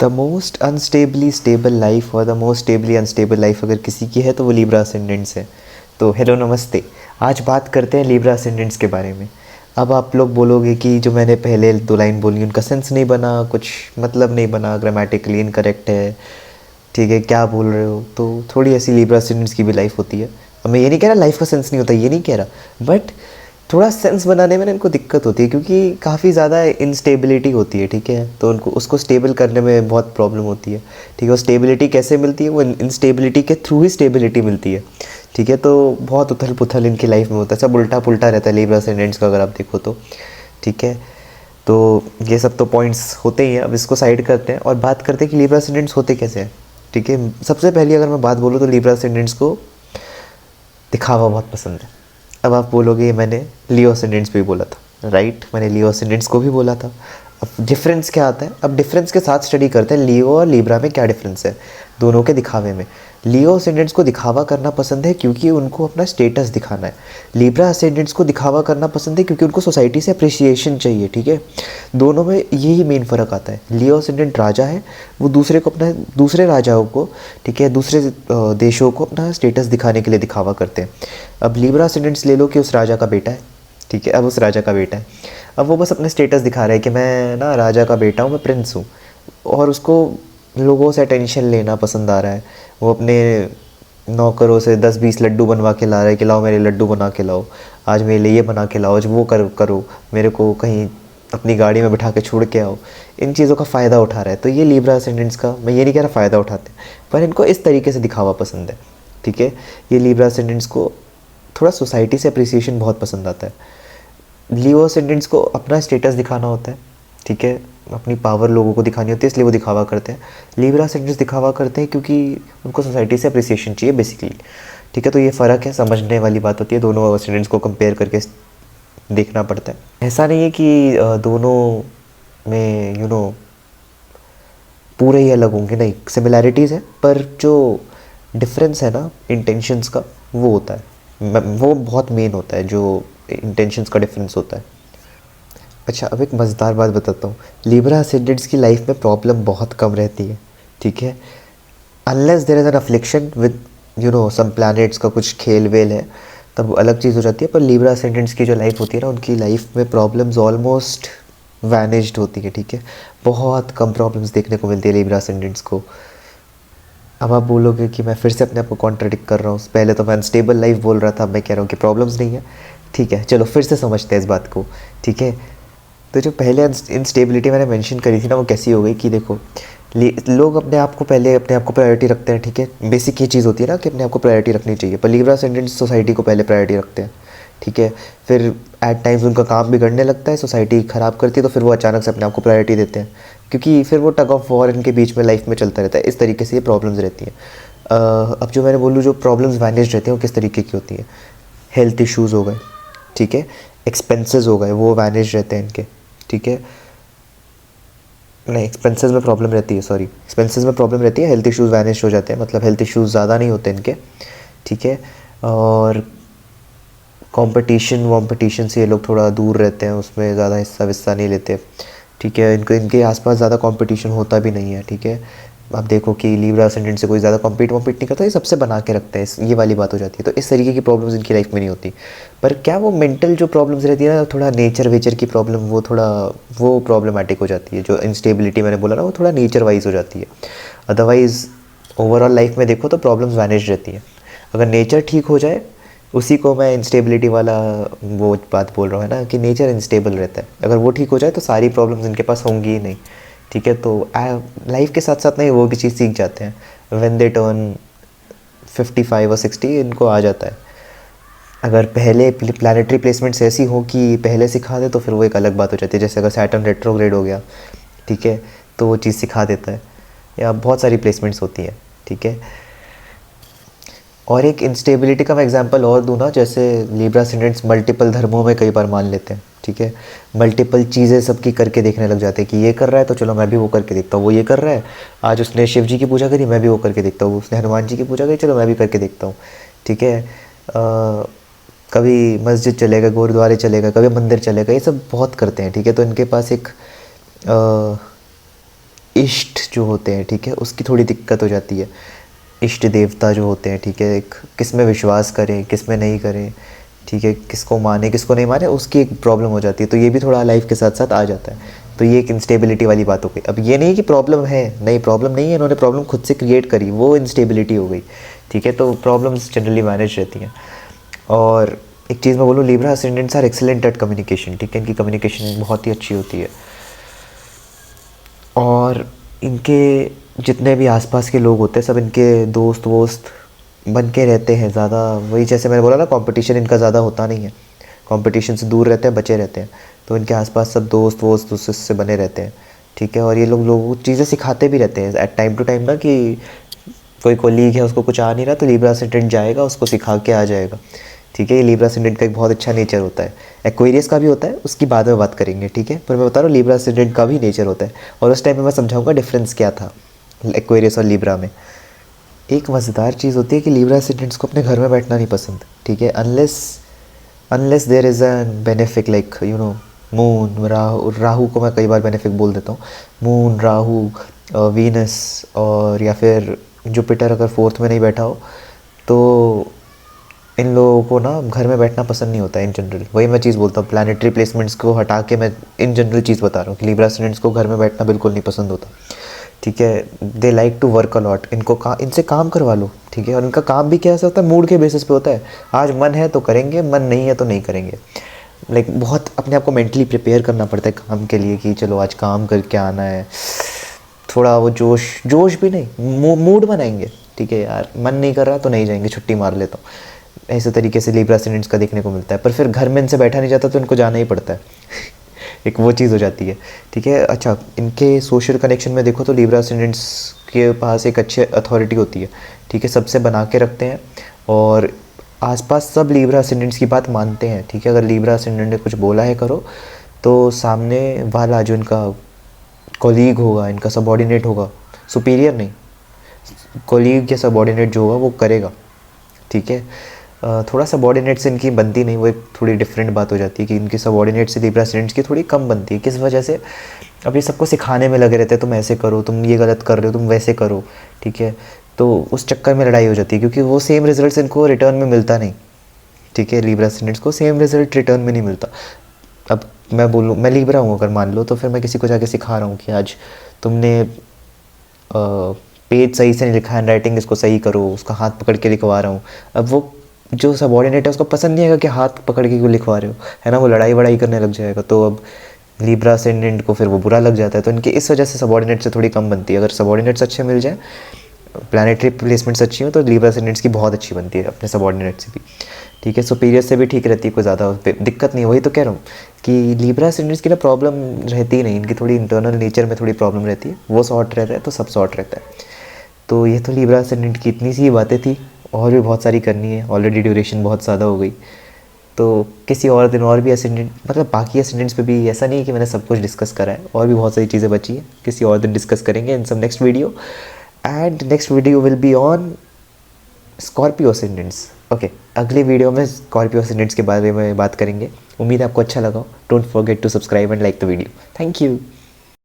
The most अनस्टेबली stable life और the most stably unstable life अगर किसी की है तो वो लिब्रा असेंडेंट्स है। तो हेलो नमस्ते, आज बात करते हैं लिब्रा असेंडेंट्स के बारे में। अब आप लोग बोलोगे कि जो मैंने पहले 2 लाइन बोली उनका सेंस नहीं बना, कुछ मतलब नहीं बना, ग्रामेटिकली इनकरेक्ट है, ठीक है, क्या बोल रहे हो। तो थोड़ी ऐसी लिब्रा असेंडेंट्स की भी लाइफ होती है। अब मैं ये नहीं कह रहा लाइफ का सेंस नहीं होता, ये नहीं कह रहा, बट थोड़ा सेंस बनाने में ना इनको दिक्कत होती है क्योंकि काफ़ी ज़्यादा इंस्टेबिलिटी होती है, ठीक है। तो उनको उसको स्टेबल करने में बहुत प्रॉब्लम होती है, ठीक है। और स्टेबिलिटी कैसे मिलती है, वो इंस्टेबिलिटी के थ्रू ही स्टेबिलिटी मिलती है, ठीक है। तो बहुत उथल पुथल इनकी लाइफ में होता है, सब उल्टा पुल्टा रहता है लिब्रा असेंडेंट्स का अगर आप देखो तो, ठीक है। तो ये सब तो पॉइंट्स होते ही हैं। अब इसको साइड करते हैं और बात करते हैं कि लिब्रा असेंडेंट्स होते कैसे हैं, ठीक है। सबसे पहले अगर मैं बात बोलूँ तो लिब्रा असेंडेंट्स को दिखावा बहुत पसंद है। अब आप बोलोगे मैंने लियो असेंडेंट्स भी बोला था, राइट, मैंने लियो असेंडेंट्स को भी बोला था। अब डिफरेंस क्या आता है, अब डिफरेंस के साथ स्टडी करते हैं लियो और लिब्रा में क्या डिफरेंस है दोनों के दिखावे में। लियो असेंडेंट्स को दिखावा करना पसंद है क्योंकि उनको अपना स्टेटस दिखाना है। लिब्रा असेंडेंट्स को दिखावा करना पसंद है क्योंकि उनको सोसाइटी से अप्रिसिएशन चाहिए, ठीक है। दोनों में यही मेन फ़र्क आता है। लियो असेंडेंट राजा है, वो दूसरे को अपना, दूसरे राजाओं को, ठीक है, दूसरे देशों को अपना स्टेटस दिखाने के लिए दिखावा करते हैं। अब लिब्रा असेंडेंट्स ले लो कि उस राजा का बेटा है, ठीक है। अब उस राजा का बेटा है, अब वो बस अपने स्टेटस दिखा रहा है कि मैं ना राजा का बेटा हूँ, मैं प्रिंस हूँ, और उसको लोगों से अटेंशन लेना पसंद आ रहा है। वो अपने नौकरों से 10-20 लड्डू बनवा के ला रहा है कि लाओ मेरे लड्डू बना के लाओ, आज मेरे लिए ये बना के लाओ, आज वो करो, मेरे को कहीं अपनी गाड़ी में बिठा के छोड़ के आओ। इन चीज़ों का फ़ायदा उठा रहा है। तो ये लिब्रा असेंडेंट्स का, मैं ये नहीं कह रहा फ़ायदा उठाते, पर इनको इस तरीके से दिखावा पसंद है, ठीक है। ये लिब्रा असेंडेंट्स को थोड़ा सोसाइटी से अप्रिसिएशन बहुत पसंद आता है। लियो असेंडेंट्स को अपना स्टेटस दिखाना होता है, ठीक है, अपनी पावर लोगों को दिखानी होती है, इसलिए वो दिखावा करते हैं। लिब्रा असेंडेंट्स दिखावा करते हैं क्योंकि उनको सोसाइटी से अप्रिसिएशन चाहिए बेसिकली, ठीक है। तो ये फ़र्क है, समझने वाली बात होती है, दोनों असेंडेंट्स को कंपेयर करके देखना पड़ता है। ऐसा नहीं है कि दोनों में पूरे ही अलग होंगे, नहीं, सिमिलैरिटीज़ है, पर जो डिफरेंस है ना इंटेंशंस का, वो होता है, वो बहुत मेन होता है, जो इंटेंशंस का डिफरेंस होता है। अच्छा, अब एक मज़ेदार बात बताता हूँ। लिब्रा असेंडेंट्स की लाइफ में प्रॉब्लम बहुत कम रहती है, ठीक है, unless there is an affliction with some planets का कुछ खेल वेल है, तब अलग चीज़ हो जाती है। पर लिब्रा असेंडेंट्स की जो लाइफ होती है ना, उनकी लाइफ में प्रॉब्लम्स ऑलमोस्ट वैनिश्ड होती है, ठीक है। बहुत कम प्रॉब्लम्स देखने को मिलती है लिब्रा असेंडेंट्स को। अब आप बोलोगे कि मैं फिर से अपने आप को कॉन्ट्रडिक्ट कर रहा हूँ, पहले तो मैं अनस्टेबल लाइफ बोल रहा था, अब मैं कह रहा हूँ कि प्रॉब्लम्स नहीं है, ठीक है। चलो फिर से समझते हैं इस बात को, ठीक है। तो जो पहले इंस्टेबिलिटी मैंने मेंशन करी थी ना, वो कैसी हो गई कि देखो, लोग अपने आप को पहले अपने आप को प्रायोरिटी रखते हैं, ठीक है। बेसिक ये चीज़ होती है ना कि अपने आप को प्रायोरिटी रखनी चाहिए, पर लिब्रा असेंडेंट्स सोसाइटी को पहले प्रायोरिटी रखते हैं, ठीक है। फिर एट टाइम्स उनका काम बिगड़ने लगता है, सोसाइटी ख़राब करती है, तो फिर वो अचानक से अपने आप को प्रायोरिटी देते हैं, क्योंकि फिर वो टग ऑफ वॉर इनके बीच में लाइफ में चलता रहता है। इस तरीके से ये प्रॉब्लम्स रहती हैं। अब जो मैंने बोलूँ, जो प्रॉब्लम्स मैनेज रहती हैं वो किस तरीके की होती हैं। हेल्थ इश्यूज़ हो गए, ठीक है, एक्सपेंसेस हो गए, वो मैनेज रहते हैं इनके, ठीक है। नहीं, एक्सपेंसेस में प्रॉब्लम रहती है, सॉरी, एक्सपेंसेस में प्रॉब्लम रहती है, हेल्थ इश्यूज़ वैनिश हो जाते हैं, मतलब हेल्थ इश्यूज़ ज़्यादा नहीं होते इनके, ठीक है। और कंपटीशन से ये लोग थोड़ा दूर रहते हैं, उसमें ज़्यादा हिस्सा नहीं लेते, ठीक है। इनको इनके आसपास ज़्यादा कंपटीशन होता भी नहीं है, ठीक है। आप देखो कि लिब्रा असेंडेंट से कोई ज़्यादा कॉम्पीट नहीं करता, ये सबसे बना के रखते हैं, ये वाली बात हो जाती है। तो इस तरीके की प्रॉब्लम्स इनकी लाइफ में नहीं होती। पर क्या वो मेंटल जो प्रॉब्लम्स रहती है ना, थोड़ा नेचर वेचर की प्रॉब्लम, वो प्रॉब्लमेटिक हो जाती है। जो इंस्टेबिलिटी मैंने बोला ना, वो थोड़ा नेचर वाइज हो जाती है। अदरवाइज़ ओवरऑल लाइफ में देखो तो प्रॉब्लम्स वैनिश रहती हैं। अगर नेचर ठीक हो जाए, उसी को मैं इंस्टेबिलिटी वाला वो बात बोल रहा हूँ, है ना, कि नेचर इंस्टेबल रहता है, अगर वो ठीक हो जाए तो सारी प्रॉब्लम्स इनके पास होंगी ही नहीं, ठीक है। तो लाइफ के साथ साथ नहीं, वो भी चीज़ सीख जाते हैं। व्हेन दे टर्न 55 और 60 इनको आ जाता है। अगर पहले प्लानिटरी प्लेसमेंट्स ऐसी हो कि पहले सिखा दे, तो फिर वो एक अलग बात हो जाती है। जैसे अगर सैटर्न रेट्रोग्रेड हो गया, ठीक है, तो वो चीज़ सिखा देता है, या बहुत सारी प्लेसमेंट्स होती हैं, ठीक है। और एक इंस्टेबिलिटी का मैं एग्जांपल और दूँ ना, जैसे लिब्रा असेंडेंट्स मल्टीपल धर्मों में कई बार मान लेते हैं, ठीक है। मल्टीपल चीज़ें सबकी करके देखने लग जाते हैं कि ये कर रहा है तो चलो मैं भी वो करके देखता हूँ, वो ये कर रहा है, आज उसने शिव जी की पूजा करी, मैं भी वो करके देखता हूँ, उसने हनुमान जी की पूजा करी, चलो मैं भी करके देखता हूँ, ठीक है। कभी मस्जिद चलेगा, गुरुद्वारे चलेगा, कभी मंदिर चलेगा, ये सब बहुत करते हैं, ठीक है। तो इनके पास इष्ट जो होते हैं, ठीक है, उसकी थोड़ी दिक्कत हो जाती है। इष्ट देवता जो होते हैं, ठीक है, एक किस में विश्वास करें किस में नहीं करें, ठीक है, किसको माने किसको नहीं माने, उसकी एक प्रॉब्लम हो जाती है। तो ये भी थोड़ा लाइफ के साथ साथ आ जाता है। तो ये एक इंस्टेबिलिटी वाली बात हो गई। अब ये नहीं कि प्रॉब्लम है, नहीं प्रॉब्लम नहीं है, इन्होंने प्रॉब्लम खुद से क्रिएट करी, वो इंस्टेबिलिटी हो गई, ठीक है। तो प्रॉब्लम्स जनरली मैनेज रहती हैं। और एक चीज़ मैं बोलूँ, Libra ascendants are excellent at communication, ठीक है, इनकी कम्युनिकेशन बहुत ही अच्छी होती है। और इनके जितने भी आसपास के लोग होते हैं सब इनके दोस्त वोस्त बन के रहते हैं ज़्यादा। वही जैसे मैंने बोला ना, कंपटीशन इनका ज़्यादा होता नहीं है, कंपटीशन से दूर रहते हैं, बचे रहते हैं। तो इनके आसपास सब दोस्त वोस्त उससे बने रहते हैं, ठीक है। और ये लोग लोगों को चीज़ें सिखाते भी रहते हैं एट टाइम टू टाइम ना, कि कोई कोलीग है उसको कुछ आ नहीं रहा तो लिब्रा असेंडेंट जाएगा उसको सिखा के आ जाएगा, ठीक है। ये लिब्रा असेंडेंट का एक बहुत अच्छा नेचर होता है। एक्वेरियस का भी होता है, उसकी बाद में बात करेंगे, ठीक है। पर मैं बता रहा हूँ लिब्रा असेंडेंट का भी नेचर होता है, और उस टाइम में मैं समझाऊंगा डिफरेंस क्या था एक्वेरियस और लिब्रा में। एक मज़ेदार चीज़ होती है कि लिब्रा असेंडेंट्स को अपने घर में बैठना नहीं पसंद, ठीक है, unless there is a benefic like you know moon, Rahu को मैं कई बार बेनिफिक बोल देता हूँ। मून, राहु, वीनस और या फिर जुपिटर अगर फोर्थ में नहीं बैठा हो तो इन लोगों को ना घर में बैठना पसंद नहीं होता है इन जनरल। वही मैं चीज़ बोलता हूँ, प्लानिटरी प्लेसमेंट्स को हटा के मैं इन जनरल चीज़ बता रहा हूँ कि लिब्रा असेंडेंट्स को घर में बैठना बिल्कुल नहीं पसंद होता, ठीक है। They like to work a lot, इनसे काम करवा लो, ठीक है। और इनका काम भी कैसे होता है, मूड के बेसिस पे होता है। आज मन है तो करेंगे, मन नहीं है तो नहीं करेंगे। लाइक बहुत अपने आप को मेंटली प्रिपेयर करना पड़ता है काम के लिए कि चलो आज काम करके आना है। थोड़ा वो जोश भी नहीं, मूड बनाएंगे, ठीक है, यार मन नहीं कर रहा तो नहीं जाएंगे, छुट्टी मार लेता हूँ। ऐसे तरीके से लिब्रा असेंडेंट्स का देखने को मिलता है। पर फिर घर में इनसे बैठा नहीं जाता तो इनको जाना ही पड़ता है एक वो चीज़ हो जाती है, ठीक है। अच्छा, इनके सोशल कनेक्शन में देखो तो लिब्रा असेंडेंट्स के पास एक अच्छी अथॉरिटी होती है, ठीक है, सबसे बना के रखते हैं। और आसपास सब लिब्रा असेंडेंट्स की बात मानते हैं, ठीक है। अगर लिब्रा असेंडेंट ने कुछ बोला है करो तो सामने वाला जो इनका कोलीग होगा, इनका सबॉर्डिनेट होगा, सुपीरियर नहीं, कोलीग या सबॉर्डिनेट जो होगा वो करेगा, ठीक है। थोड़ा सबॉर्डिनेट से इनकी बनती नहीं, वो एक थोड़ी डिफरेंट बात हो जाती है कि इनकी सबॉर्डिनेट से लिब्रा असेंडेंट्स की थोड़ी कम बनती है। किस वजह से, अब ये सबको सिखाने में लगे रहते हैं, तुम ऐसे करो, तुम ये गलत कर रहे हो, तुम वैसे करो, ठीक है। तो उस चक्कर में लड़ाई हो जाती है क्योंकि वो सेम रिजल्ट इनको रिटर्न में मिलता नहीं, ठीक है। लिब्रा असेंडेंट्स को सेम रिजल्ट रिटर्न में नहीं मिलता। अब मैं बोलूँ, मैं लिब्रा हूँ अगर मान लो, तो फिर मैं किसी को जाके सिखा रहा हूँ कि आज तुमने पेज सही से नहीं लिखा, हैंड राइटिंग इसको सही करो, उसका हाथ पकड़ के लिखवा रहा हूँ। अब वो जो सबॉर्डिनेट है उसको पसंद नहीं आएगा कि हाथ पकड़ के क्यों लिखवा रहे हो, है ना, वो लड़ाई वड़ाई करने लग जाएगा। तो अब लिब्रा असेंडेंट को फिर वो बुरा लग जाता है। तो इनकी इस वजह से सबॉर्डिनेट से थोड़ी कम बनती है। अगर सबॉर्डिनेट्स अच्छे मिल जाए, प्लानिटरी प्लेसमेंट्स अच्छी हो, तो लिब्रा असेंडेंट्स की बहुत अच्छी बनती है अपने सबॉर्डिनेट से भी, ठीक है। सुपीरियर से भी ठीक रहती है, कोई ज़्यादा दिक्कत नहीं है। वही तो कह रहा हूँ कि लिब्रा असेंडेंट्स की ना प्रॉब्लम रहती ही नहीं, इनकी थोड़ी इंटरनल नेचर में थोड़ी प्रॉब्लम रहती है, वो सॉर्ट रहता है तो सब सॉर्ट रहता है। तो ये तो लिब्रा असेंडेंट की इतनी सी बातें थी, और भी बहुत सारी करनी है, ऑलरेडी ड्यूरेशन बहुत ज़्यादा हो गई। तो किसी और दिन और भी असेंडेंट, मतलब बाकी असेंडेंट्स पे भी ऐसा नहीं है कि मैंने सब कुछ डिस्कस करा है, और भी बहुत सारी चीज़ें बची हैं, किसी और दिन डिस्कस करेंगे इन सब next video. And next video will be on Scorpio ascendants. Okay, अगली वीडियो में स्कॉर्पियो असेंडेंट्स के बारे में बात करेंगे। उम्मीद है आपको अच्छा लगा। Don't forget to subscribe and like the video. Thank you.